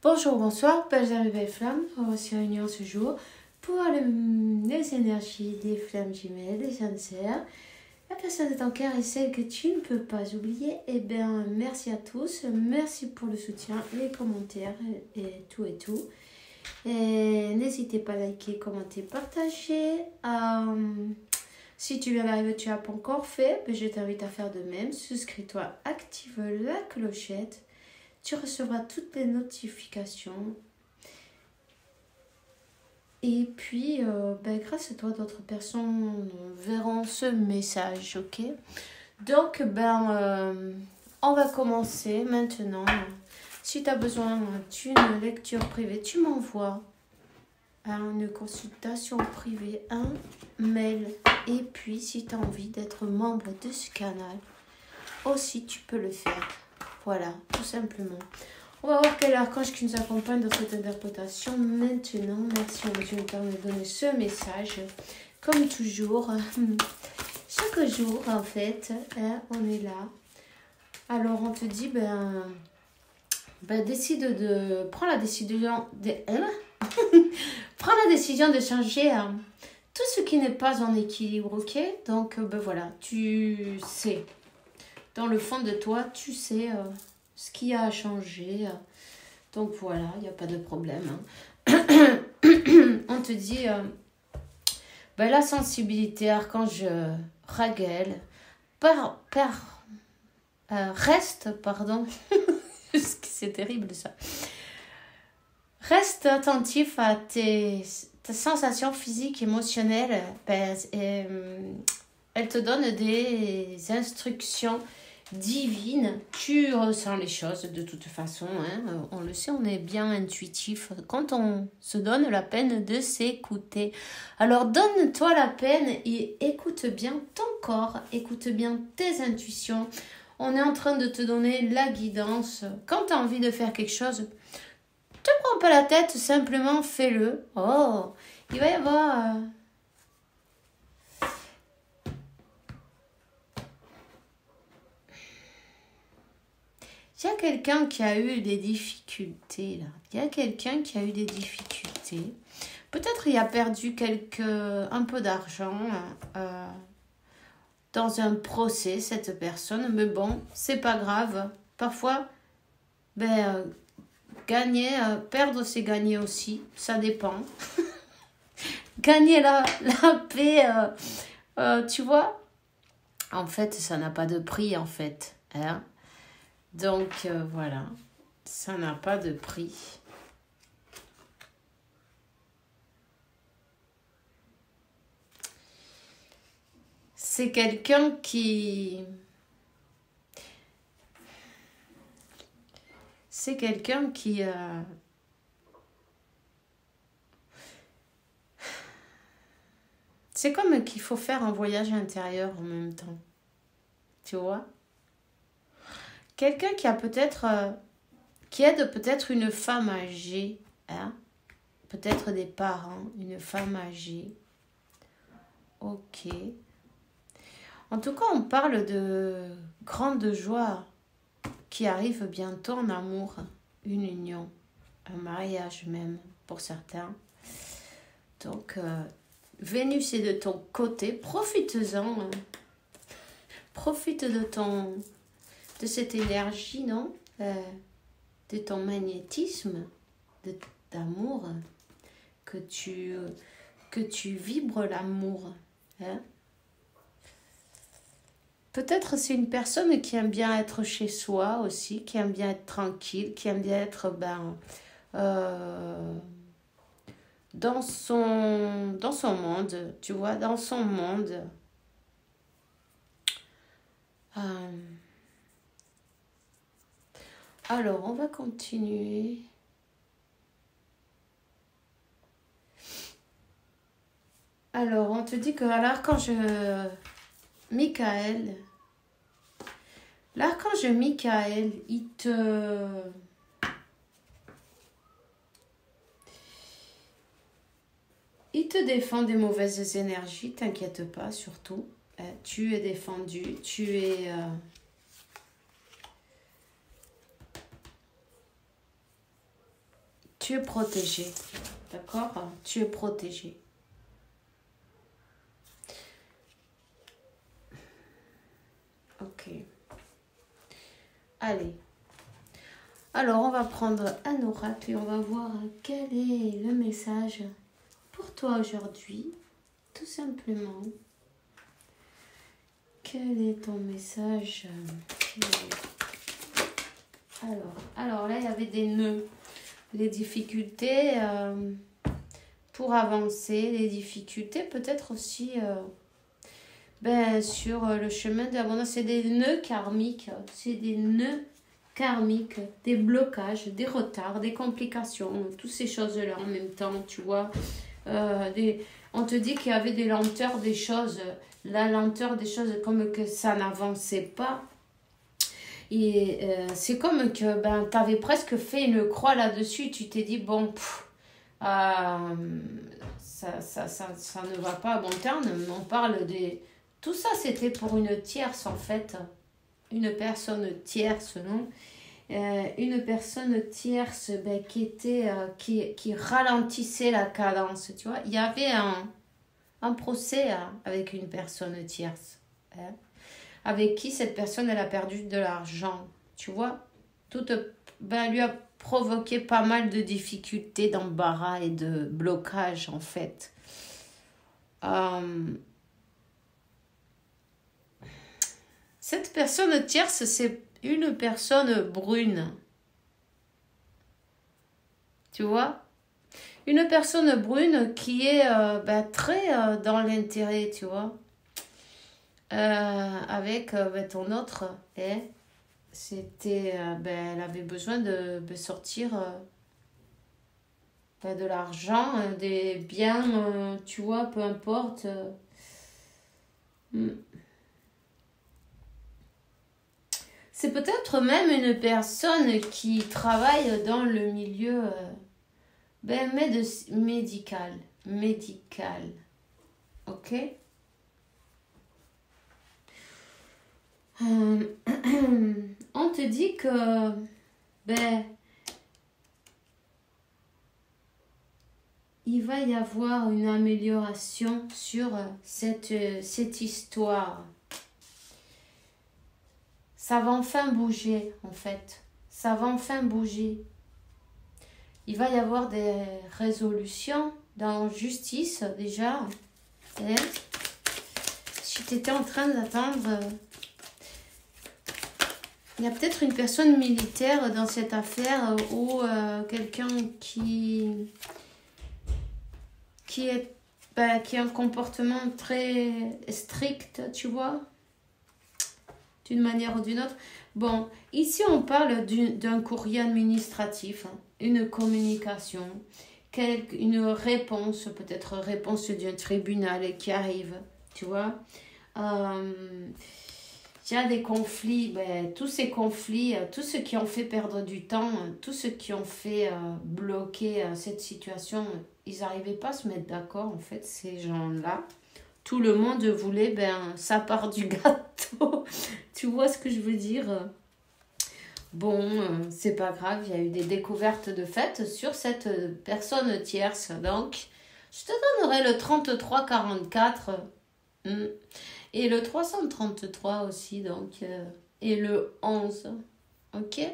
Bonjour, bonsoir, belles âmes et belles flammes. On va se réunir ce jour pour voir les énergies des flammes jumelles, des cancers, la personne de ton cœur et celle que tu ne peux pas oublier. Eh bien, merci à tous. Merci pour le soutien, les commentaires et tout et tout. Et n'hésitez pas à liker, commenter, partager. Si tu viens d'arriver, tu n'as pas encore fait, je t'invite à faire de même. Souscris-toi, active la clochette. Tu recevras toutes les notifications. Et puis, grâce à toi, d'autres personnes verront ce message, ok? Donc, on va commencer maintenant. Si tu as besoin d'une lecture privée, tu m'envoies une consultation privée, un mail. Et puis, si tu as envie d'être membre de ce canal, aussi, tu peux le faire. Voilà, tout simplement. On va voir quel archange qui nous accompagne dans cette interprétation maintenant. Merci, mon Dieu, de me donner ce message. Comme toujours, chaque jour, en fait, on est là. Alors, on te dit, décide de... Prends la décision de... Prends la décision de changer tout ce qui n'est pas en équilibre, ok? Donc, voilà, tu sais. Dans le fond de toi, tu sais ce qui a changé. Donc voilà, il n'y a pas de problème. On te dit, la sensibilité, archange Raguel, reste, pardon, c'est terrible ça. Reste attentif à tes sensations physiques, émotionnelles. Elle te donne des instructions divines. Tu ressens les choses de toute façon. On le sait, on est bien intuitif quand on se donne la peine de s'écouter. Alors donne-toi la peine et écoute bien ton corps, écoute bien tes intuitions. On est en train de te donner la guidance. Quand tu as envie de faire quelque chose, te prends pas la tête, simplement fais-le. Oh, il va y avoir... Il y a quelqu'un qui a eu des difficultés, là. Il y a quelqu'un qui a eu des difficultés. Peut-être il a perdu un peu d'argent dans un procès, cette personne. Mais bon, c'est pas grave. Parfois, gagner, perdre, c'est gagner aussi. Ça dépend. Gagner la paix, tu vois. En fait, ça n'a pas de prix, en fait. Donc, voilà, ça n'a pas de prix. C'est quelqu'un qui... C'est quelqu'un qui... C'est comme qu'il faut faire un voyage intérieur en même temps. Tu vois ? Quelqu'un qui a peut-être... qui aide peut-être une femme âgée. Peut-être des parents, une femme âgée. Ok. En tout cas, on parle de grande joie qui arrive bientôt en amour. Une union, un mariage même pour certains. Donc, Vénus est de ton côté. Profite-en. Profite de cette énergie, non? De ton magnétisme, d'amour, que tu vibres l'amour. Peut-être c'est une personne qui aime bien être chez soi aussi, qui aime bien être tranquille, qui aime bien être dans son monde, tu vois, dans son monde. Alors, on va continuer. Alors, on te dit que l'archange Michael, il te défend des mauvaises énergies, t'inquiète pas, surtout. Tu es défendu, tu es... tu es protégé. D'accord? Tu es protégé. Ok. Allez. Alors, on va prendre un oracle et on va voir quel est le message pour toi aujourd'hui. Tout simplement. Quel est ton message? Alors là, il y avait des nœuds. Les difficultés pour avancer. Les difficultés peut-être aussi sur le chemin de l'abondance. C'est des nœuds karmiques. C'est des nœuds karmiques. Des blocages, des retards, des complications. Toutes ces choses-là en même temps, tu vois. On te dit qu'il y avait des lenteurs des choses. La lenteur des choses comme que ça n'avançait pas. Et c'est comme que tu avais presque fait une croix là-dessus. Tu t'es dit, bon, ça ne va pas à bon terme. On parle des... Tout ça, c'était pour une tierce, en fait. Une personne tierce, non? Une personne tierce qui était qui ralentissait la cadence, tu vois. Il y avait un procès avec une personne tierce. Hein? Avec qui cette personne, elle a perdu de l'argent, tu vois. Lui a provoqué pas mal de difficultés, d'embarras et de blocages, en fait. Cette personne tierce, c'est une personne brune. Tu vois? Une personne brune qui est très dans l'intérêt, tu vois. Avec ton autre, c'était, elle avait besoin de sortir de l'argent, des biens, tu vois, peu importe. C'est peut-être même une personne qui travaille dans le milieu médical. Ok? On te dit que il va y avoir une amélioration sur cette histoire. Ça va enfin bouger, en fait. Ça va enfin bouger. Il va y avoir des résolutions dans justice, déjà. Si tu étais en train d'attendre... Il y a peut-être une personne militaire dans cette affaire ou quelqu'un qui a un comportement très strict, tu vois, d'une manière ou d'une autre. Bon, ici on parle d'un courrier administratif, une communication, une réponse, peut-être réponse d'un tribunal qui arrive, tu vois. Il y a des conflits, tous ces conflits, tous ceux qui ont fait perdre du temps, tous ceux qui ont fait bloquer cette situation, ils n'arrivaient pas à se mettre d'accord, en fait, ces gens-là. Tout le monde voulait sa part du gâteau. Tu vois ce que je veux dire? Bon, c'est pas grave, il y a eu des découvertes de fait sur cette personne tierce. Donc, je te donnerai le 3344. Et le 333 aussi, donc, et le 11, ok?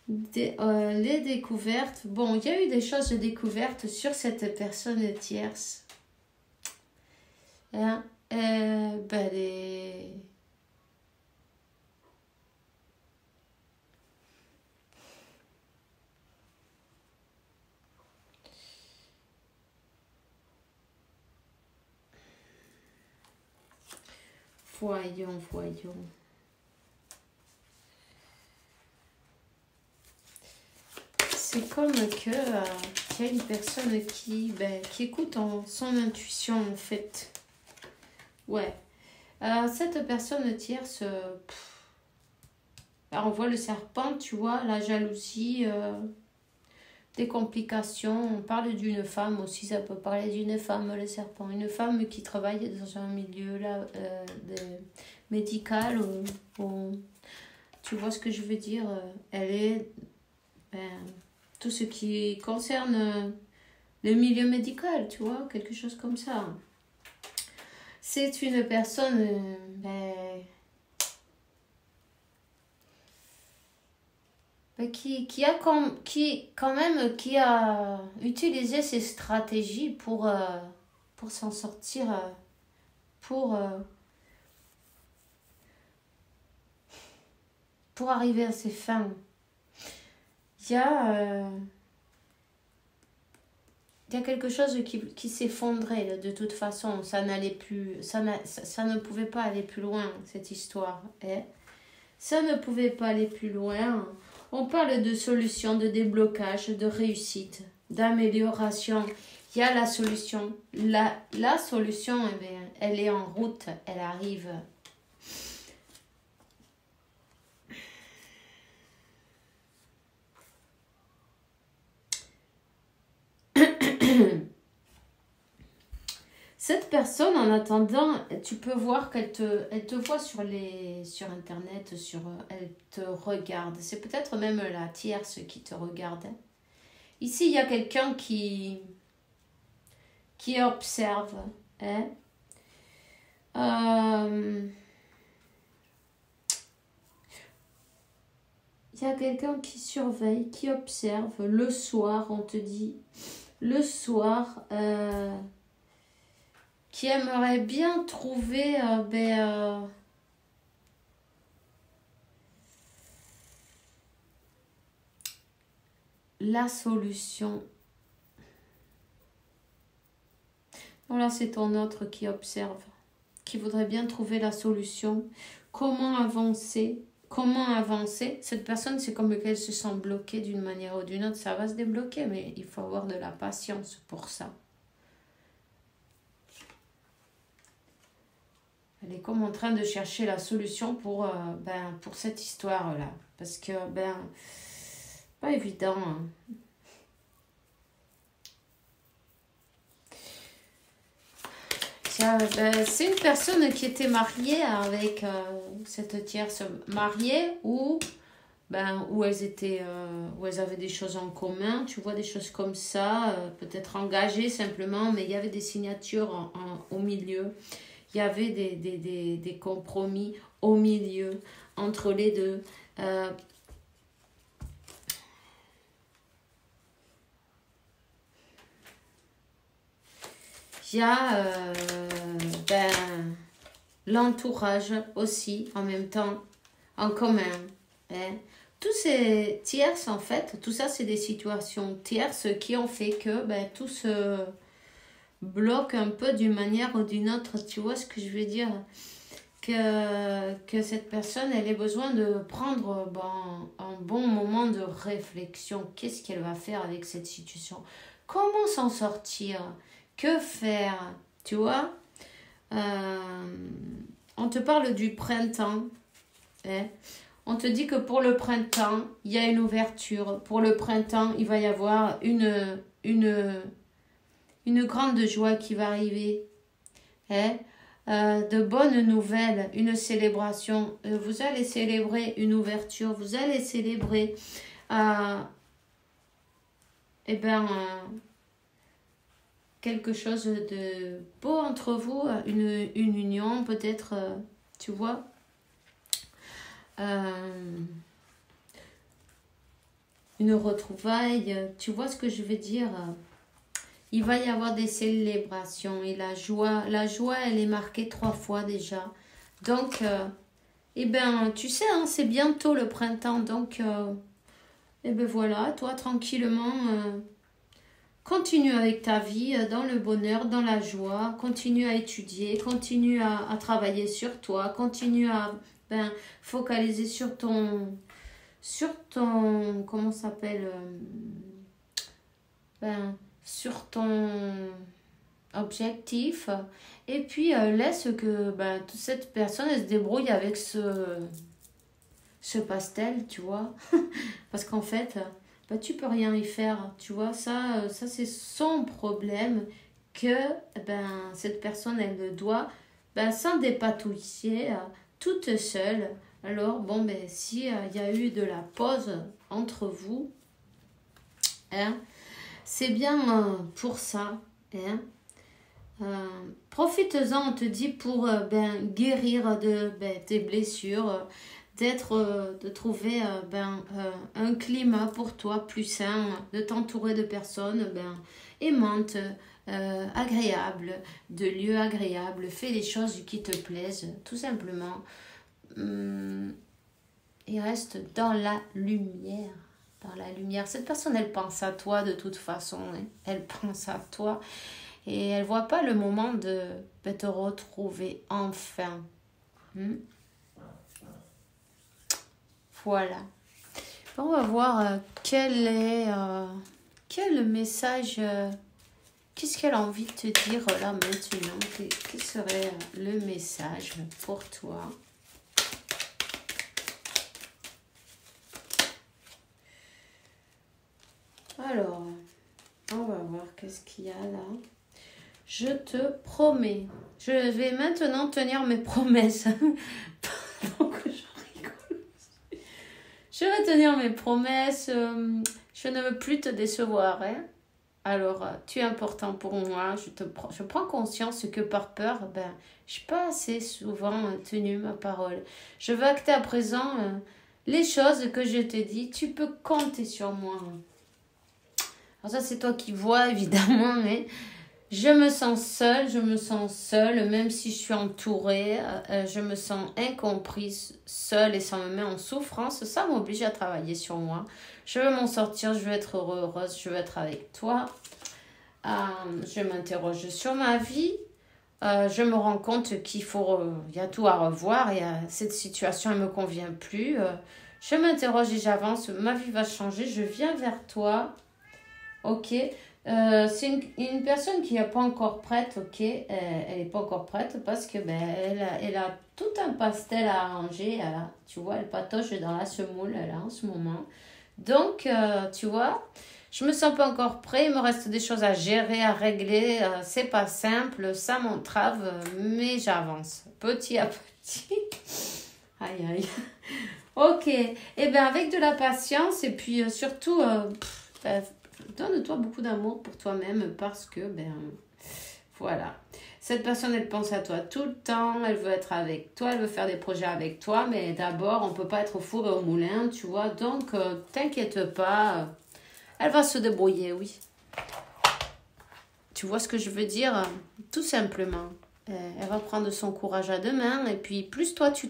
Les découvertes, bon, il y a eu des choses découvertes sur cette personne tierce. Hein? Voyons. C'est comme que y a une personne qui écoute son intuition, en fait. Ouais. Cette personne tierce, on voit le serpent, tu vois, la jalousie, des complications. On parle d'une femme aussi, ça peut parler d'une femme, le serpent. Une femme qui travaille dans un milieu là, médicale tu vois ce que je veux dire, elle est tout ce qui concerne le milieu médical, tu vois, quelque chose comme ça. C'est une personne qui a utilisé ses stratégies pour s'en sortir, pour arriver à ses fins. Il y a quelque chose qui s'effondrait de toute façon. Ça n'allait plus, ça ne pouvait pas aller plus loin, cette histoire. Ça ne pouvait pas aller plus loin. On parle de solution, de déblocage, de réussite, d'amélioration. Il y a la solution. La solution, elle est en route, elle arrive. Cette personne, en attendant, tu peux voir qu'elle te voit sur Internet, elle te regarde. C'est peut-être même la tierce qui te regarde. Ici, il y a quelqu'un qui observe. Il y a quelqu'un qui surveille, qui observe. Le soir, on te dit. Le soir, qui aimerait bien trouver la solution. Voilà, c'est ton autre qui observe, qui voudrait bien trouver la solution. Comment avancer? Cette personne, c'est comme qu'elle se sent bloquée d'une manière ou d'une autre. Ça va se débloquer, mais il faut avoir de la patience pour ça. Elle est comme en train de chercher la solution pour cette histoire-là. Parce que, pas évident. Hein. C'est une personne qui était mariée avec cette tierce mariée où elles avaient des choses en commun, tu vois, des choses comme ça, peut-être engagées simplement, mais il y avait des signatures au milieu. Il y avait des compromis au milieu entre les deux. Il y a l'entourage aussi, en même temps, en commun. Hein. Tous ces tierces, en fait, tout ça, c'est des situations tierces qui ont fait que tout se bloque un peu d'une manière ou d'une autre. Tu vois ce que je veux dire? Que cette personne, elle ait besoin de prendre un bon moment de réflexion. Qu'est-ce qu'elle va faire avec cette situation? Comment s'en sortir? Que faire? Tu vois? On te parle du printemps. Hein? On te dit que pour le printemps, il y a une ouverture. Pour le printemps, il va y avoir une grande joie qui va arriver. Hein? De bonnes nouvelles, une célébration. Vous allez célébrer une ouverture. Vous allez célébrer quelque chose de beau entre vous, une union peut-être, tu vois. Une retrouvaille, tu vois ce que je veux dire. Il va y avoir des célébrations et la joie, elle est marquée 3 fois déjà. Donc, tu sais, hein, c'est bientôt le printemps, donc, voilà, toi, tranquillement, continue avec ta vie, dans le bonheur, dans la joie, continue à étudier, continue à travailler sur toi, continue à focaliser sur ton comment ça s'appelle, sur ton objectif, et puis laisse que toute cette personne elle se débrouille avec ce pastel, tu vois. Parce qu'en fait tu peux rien y faire, tu vois. Ça c'est son problème, que cette personne elle doit s'en dépatouiller toute seule. Alors, bon, ben, si il y a eu de la pause entre vous, hein, c'est bien pour ça, hein. Profites-en, on te dit, pour guérir de tes blessures, de trouver un climat pour toi plus sain, de t'entourer de personnes aimantes, agréables, de lieux agréables. Fais les choses qui te plaisent, tout simplement. Il reste dans la lumière. Dans la lumière. Cette personne, elle pense à toi de toute façon. Hein. Elle pense à toi. Et elle ne voit pas le moment de te retrouver enfin. Voilà. On va voir quel message, qu'est-ce qu'elle a envie de te dire là maintenant. Quel serait le message pour toi? Alors, on va voir qu'est-ce qu'il y a là. Je te promets. Je vais maintenant tenir mes promesses. Pardon que je rigole. Je vais tenir mes promesses. Je ne veux plus te décevoir. Hein? Alors, tu es important pour moi. Je prends conscience que par peur, je n'ai pas assez souvent tenu ma parole. Je veux acter à présent les choses que je te dis. Tu peux compter sur moi. Alors ça, c'est toi qui vois, évidemment, mais je me sens seule, même si je suis entourée, je me sens incomprise, seule et ça me met en souffrance. Ça m'oblige à travailler sur moi. Je veux m'en sortir, je veux être heureuse, je veux être avec toi. Je m'interroge sur ma vie. Je me rends compte qu'il y a tout à revoir et cette situation ne me convient plus. Je m'interroge et j'avance, ma vie va changer, je viens vers toi. Ok, c'est une personne qui n'est pas encore prête, ok, elle n'est pas encore prête parce que elle a tout un pastel à arranger, tu vois, elle patauge dans la semoule là en ce moment. Donc, tu vois, je me sens pas encore prêt, il me reste des choses à gérer, à régler, c'est pas simple, ça m'entrave, mais j'avance petit à petit. Aïe aïe. Ok, et bien avec de la patience et puis surtout, donne-toi beaucoup d'amour pour toi-même parce que, voilà. Cette personne, elle pense à toi tout le temps, elle veut être avec toi, elle veut faire des projets avec toi, mais d'abord, on ne peut pas être au four et au moulin, tu vois. Donc, t'inquiète pas, elle va se débrouiller, oui. Tu vois ce que je veux dire? Tout simplement. Elle va prendre son courage à deux mains et puis plus toi, tu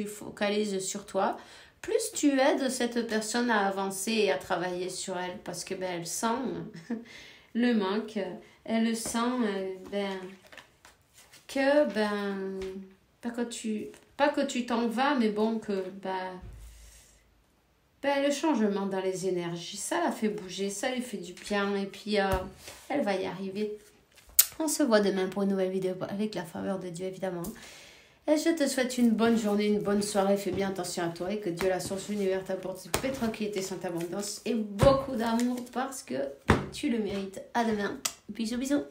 focalises sur toi, plus tu aides cette personne à avancer et à travailler sur elle parce que elle sent le manque, elle sent pas que tu t'en vas, mais bon que le changement dans les énergies, ça la fait bouger, ça lui fait du bien et puis elle va y arriver. On se voit demain pour une nouvelle vidéo avec la faveur de Dieu évidemment. Et je te souhaite une bonne journée, une bonne soirée. Fais bien attention à toi et que Dieu, la source de l'univers, t'apporte paix, tranquillité, sainte abondance et beaucoup d'amour parce que tu le mérites. À demain. Bisous, bisous.